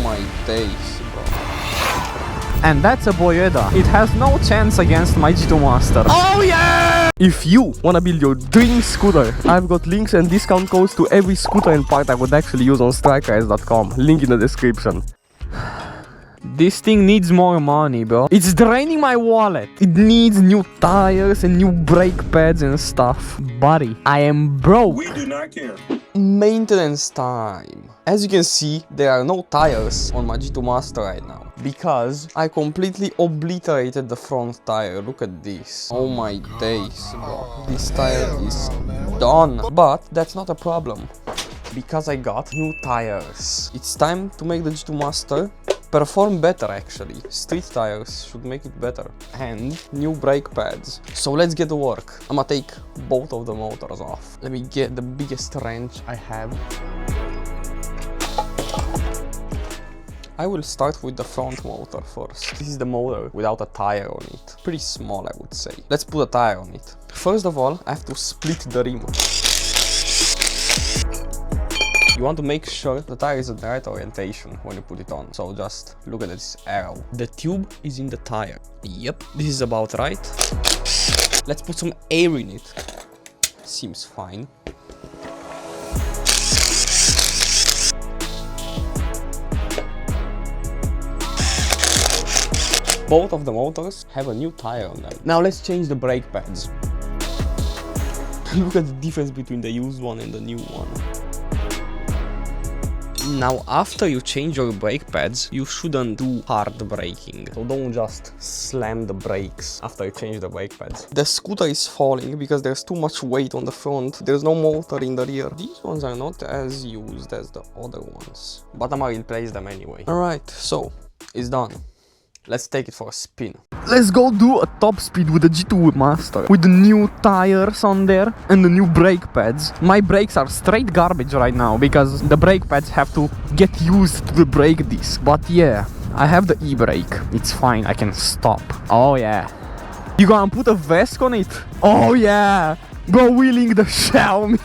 my days, bro. And that's a Boyeda. It has no chance against my G2 Master. Oh yeah! If you wanna build your dream scooter, I've got links and discount codes to every scooter and part I would actually use on strikers.com. Link in the description. This thing needs more money, bro. It's draining my wallet. It needs new tires and new brake pads and stuff. Buddy, I am broke. We do not care. Maintenance time. As you can see, there are no tires on my G2 Master right now because I completely obliterated the front tire. Look at this. Oh my days, bro. This tire is done. But that's not a problem because I got new tires. It's time to make the G2 Master perform better actually. Street tires should make it better. And new brake pads. So let's get to work. I'ma take both of the motors off. Let me get the biggest wrench I have. I will start with the front motor first. This is the motor without a tire on it. Pretty small, I would say. Let's put a tire on it. First of all, I have to split the rim. You want to make sure the tire is in the right orientation when you put it on. So just look at this arrow. The tube is in the tire. Yep, this is about right. Let's put some air in it. Seems fine. Both of the motors have a new tire on them. Now let's change the brake pads. Look at the difference between the used one and the new one. Now after you change your brake pads, you shouldn't do hard braking. So don't just slam the brakes after you change the brake pads. The scooter is falling because there's too much weight on the front. There's no motor in the rear. These ones are not as used as the other ones, but I'm gonna replace them anyway. Alright, so it's done. Let's take it for a spin. Let's go do a top speed with the G2 Master. With the new tires on there and the new brake pads. My brakes are straight garbage right now because the brake pads have to get used to the brake disc. But yeah, I have the e-brake. It's fine, I can stop. Oh yeah. You gonna put a vest on it? Oh yeah. Bro wheeling the Xiaomi.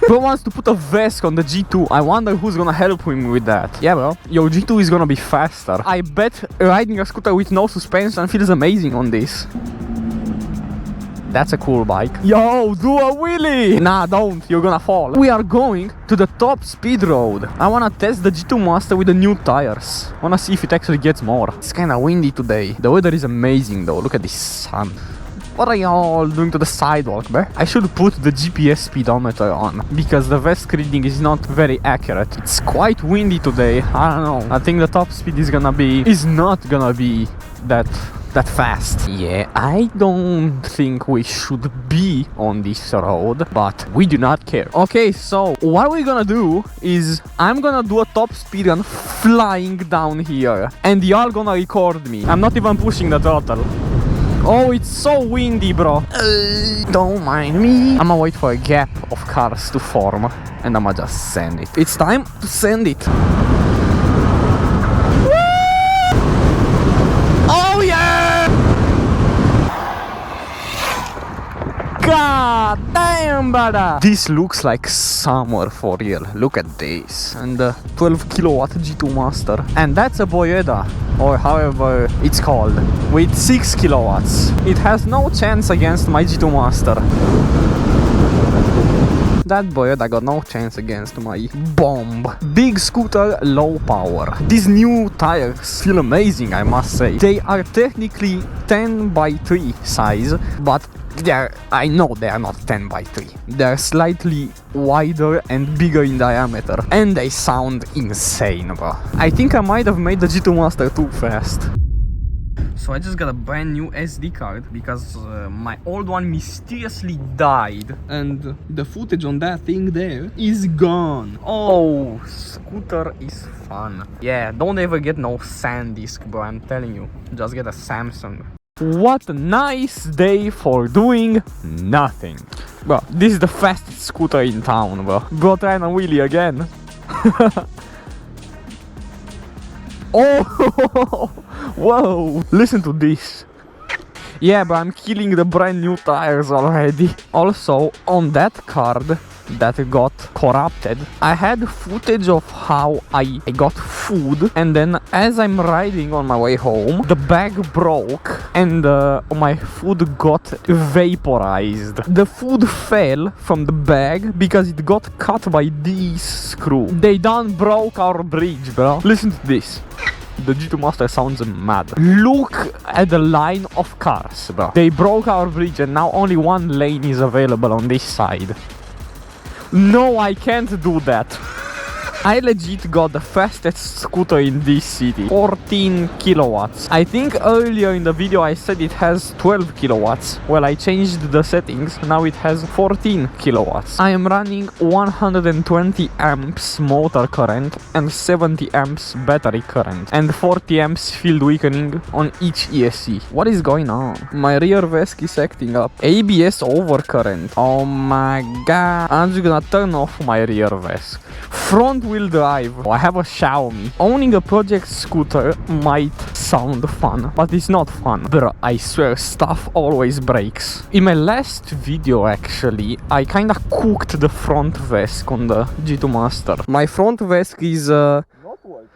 Bro wants to put a vest on the G2. I wonder who's gonna help him with that. Yeah, bro. Your G2 is gonna be faster. I bet riding a scooter with no suspension feels amazing on this. That's a cool bike. Yo, do a wheelie! Nah, don't. You're gonna fall. We are going to the top speed road. I wanna test the G2 Master with the new tires. Wanna see if it actually gets more. It's kinda windy today. The weather is amazing though. Look at this sun. What are y'all doing to the sidewalk, bruh? I should put the GPS speedometer on because the vest reading is not very accurate. It's quite windy today. I don't know. I think the top speed is not gonna be that fast. Yeah, I don't think we should be on this road, but we do not care. Okay, so what we're gonna do is I'm gonna do a top speed run flying down here and y'all gonna record me. I'm not even pushing the throttle. Oh, it's so windy, bro. Don't mind me. I'ma wait for a gap of cars to form and I'ma just send it. It's time to send it. Oh yeah! God damn, brother! This looks like summer for real. Look at this. And the 12 kilowatt G2 Master. And that's a Boyeda, or however it's called, with 6 kilowatts. It has no chance against my G2 Master. That Boyeda got no chance against my bomb. Big scooter, low power. These new tires feel amazing, I must say. They are technically 10x3 size, but I know they are not 10x3. They're slightly wider and bigger in diameter. And they sound insane, bro. I think I might have made the G2 Master too fast. So I just got a brand new SD card because my old one mysteriously died. And the footage on that thing there is gone. Oh, scooter is fun. Yeah, don't ever get no SanDisk, bro, I'm telling you. Just get a Samsung. What a nice day for doing nothing. Bro, this is the fastest scooter in town, bro. Bro, trying a wheelie again. Oh, whoa, listen to this. Yeah, but I'm killing the brand new tires already. Also, on that card, that got corrupted. I had footage of how I got food, and then as I'm riding on my way home, the bag broke and my food got vaporized. The food fell from the bag because it got cut by this screw. They done broke our bridge, bro. Listen to this. The G2 Master sounds mad. Look at the line of cars, bro. They broke our bridge and now only one lane is available on this side. No, I can't do that. I legit got the fastest scooter in this city. 14 kilowatts. I think earlier in the video I said it has 12 kilowatts. Well, I changed the settings. Now it has 14 kilowatts. I am running 120 amps motor current and 70 amps battery current. And 40 amps field weakening on each ESC. What is going on? My rear VESC is acting up. ABS overcurrent. Oh my god. I'm just gonna turn off my rear VESC. Front wheel drive. I have a Xiaomi. Owning a project scooter might sound fun, but it's not fun. Bro, I swear stuff always breaks. In my last video actually, I kinda cooked the front VESC on the G2 Master. My front VESC is not working.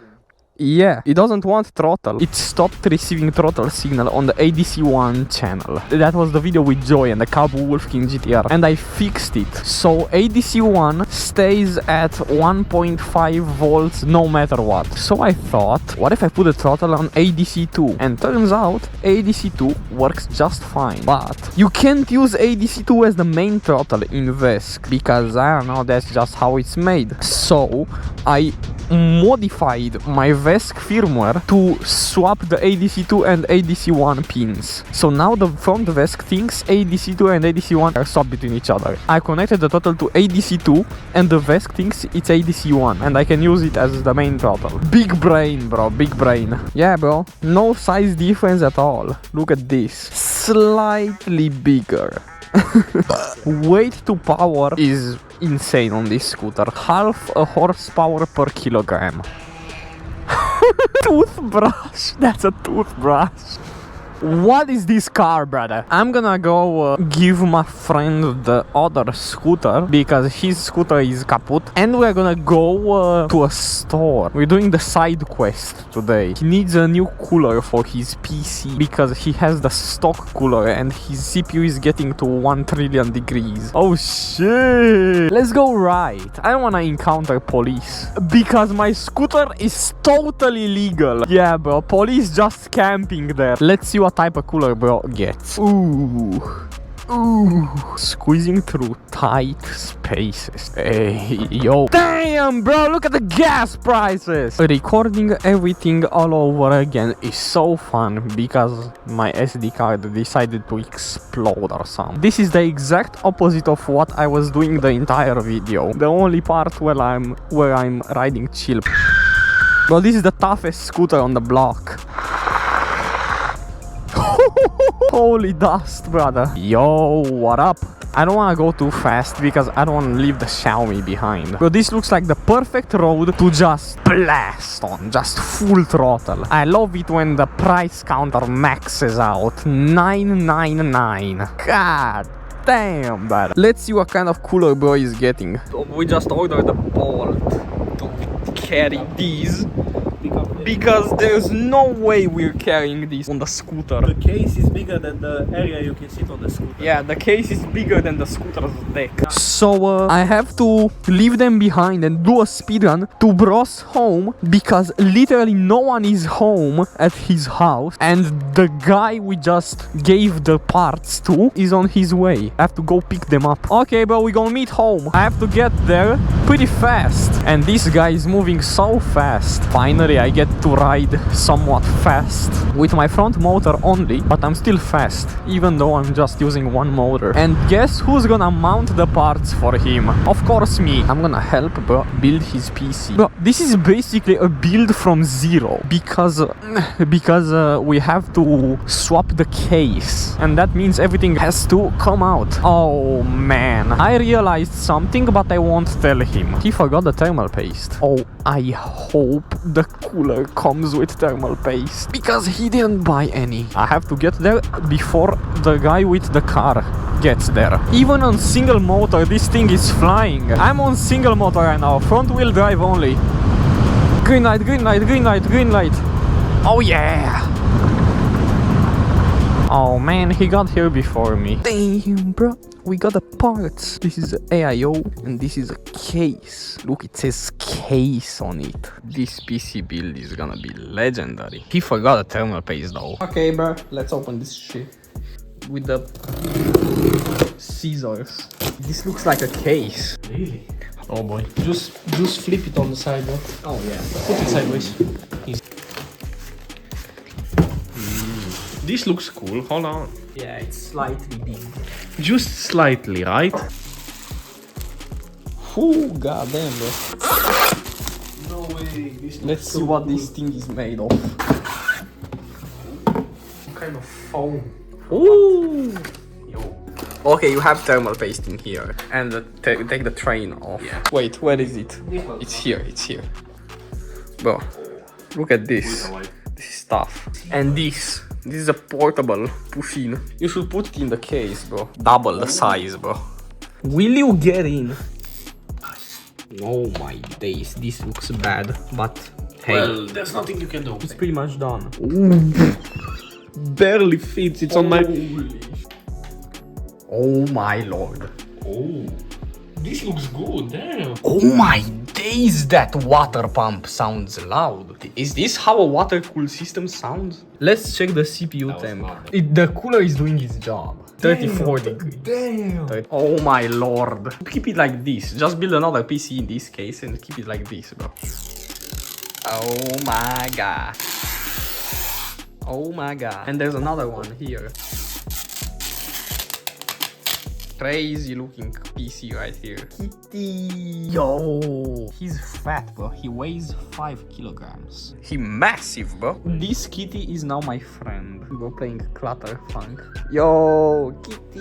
Yeah, it doesn't want throttle. It stopped receiving throttle signal on the ADC1 channel. That was the video with Joy and the Cabo Wolf King GTR, and I fixed it. So ADC1 stays at 1.5 volts no matter what. So I thought, what if I put the throttle on ADC2? And turns out ADC2 works just fine. But you can't use ADC2 as the main throttle in VESC because I don't know, that's just how it's made. So I modified my VESC firmware to swap the ADC2 and ADC1 pins. So now the front VESC thinks ADC2 and ADC1 are swapped between each other. I connected the throttle to ADC2 and the VESC thinks it's ADC1 and I can use it as the main throttle. Big brain, bro, big brain. Yeah, bro, no size difference at all. Look at this. Slightly bigger. Weight to power is insane on this scooter. Half a horsepower per kilogram. Toothbrush. That's a toothbrush. What is this car, brother? I'm gonna go give my friend the other scooter because his scooter is kaput, and we're gonna go to a store. We're doing the side quest today. He needs a new cooler for his PC because he has the stock cooler and his CPU is getting to 1 trillion degrees. Oh shit! Let's go right. I don't wanna encounter police because my scooter is totally legal. Yeah, bro. Police just camping there. Let's see what type of cooler bro gets. Ooh. Squeezing through tight spaces. Hey, yo. Damn, bro, look at the gas prices. Recording everything all over again is so fun because my SD card decided to explode or something. This is the exact opposite of what I was doing the entire video. The only part where I'm riding chill. Bro, this is the toughest scooter on the block. Holy dust, brother. Yo, what up? I don't want to go too fast because I don't want to leave the Xiaomi behind. But this looks like the perfect road to just blast on, just full throttle. I love it when the price counter maxes out. 999. God damn, brother. Let's see what kind of cooler bro is getting. So we just ordered a Bolt to carry these. Because there's no way we're carrying this on the scooter. The case is bigger than the area you can sit on the scooter. Yeah, the case is bigger than the scooter's deck. So I have to leave them behind and do a speedrun to bro's home because literally no one is home at his house and the guy we just gave the parts to is on his way. I have to go pick them up. Okay, bro, we gonna meet home. I have to get there pretty fast and this guy is moving so fast. Finally, I get to ride somewhat fast with my front motor only, but I'm still fast even though I'm just using one motor. And guess who's gonna mount the parts for him? Of course me. I'm gonna help bro build his PC. Bro, this is basically a build from zero because we have to swap the case and that means everything has to come out. Oh man, I realized something but I won't tell him. He forgot the thermal paste. Oh, I hope the cooler comes with thermal paste because he didn't buy any. I have to get there before the guy with the car gets there. Even on single motor, this thing is flying. I'm on single motor right now, front wheel drive only. Green light, green light, green light, green light. Oh yeah! Oh man, he got here before me. Damn, bro, we got the parts. This is the AIO and this is a case. Look, it says case on it. This PC build is gonna be legendary. He forgot a thermal paste though. Okay, bro, let's open this shit with the scissors. This looks like a case. Really? Oh boy. Just flip it on the side, bro. Oh yeah. Put it sideways. Easy. This looks cool. Hold on. Yeah, it's slightly big. Just slightly, right? Oh goddamn, bro. No way. This Let's see what this thing is made of. Some kind of foam. Ooh. Yo. Okay, you have thermal paste in here, and take the train off. Yeah. Wait, where is it? It's here. It's here. Bro, look at this. This is tough. And this is a portable push-in. You should put it in the case, bro. Double the size, bro. Will you get in? Oh my days, this looks bad, but hey. Well, there's nothing you can do. It's pretty much done. Barely fits. It's on my. Oh my lord. Oh. This looks good. Damn. Oh my days, that water pump sounds loud. Is this how a water cool system sounds? Let's check the CPU temp. The cooler is doing its job. 34 degrees. Damn. Oh my lord. Keep it like this. Just build another PC in this case and keep it like this, bro. Oh my god. Oh my god. And there's another one here. Crazy looking PC right here. Kitty. Yo. He's fat, bro. He weighs 5 kilograms. He massive, bro. This kitty is now my friend. We're playing Clutter Funk. Yo, kitty.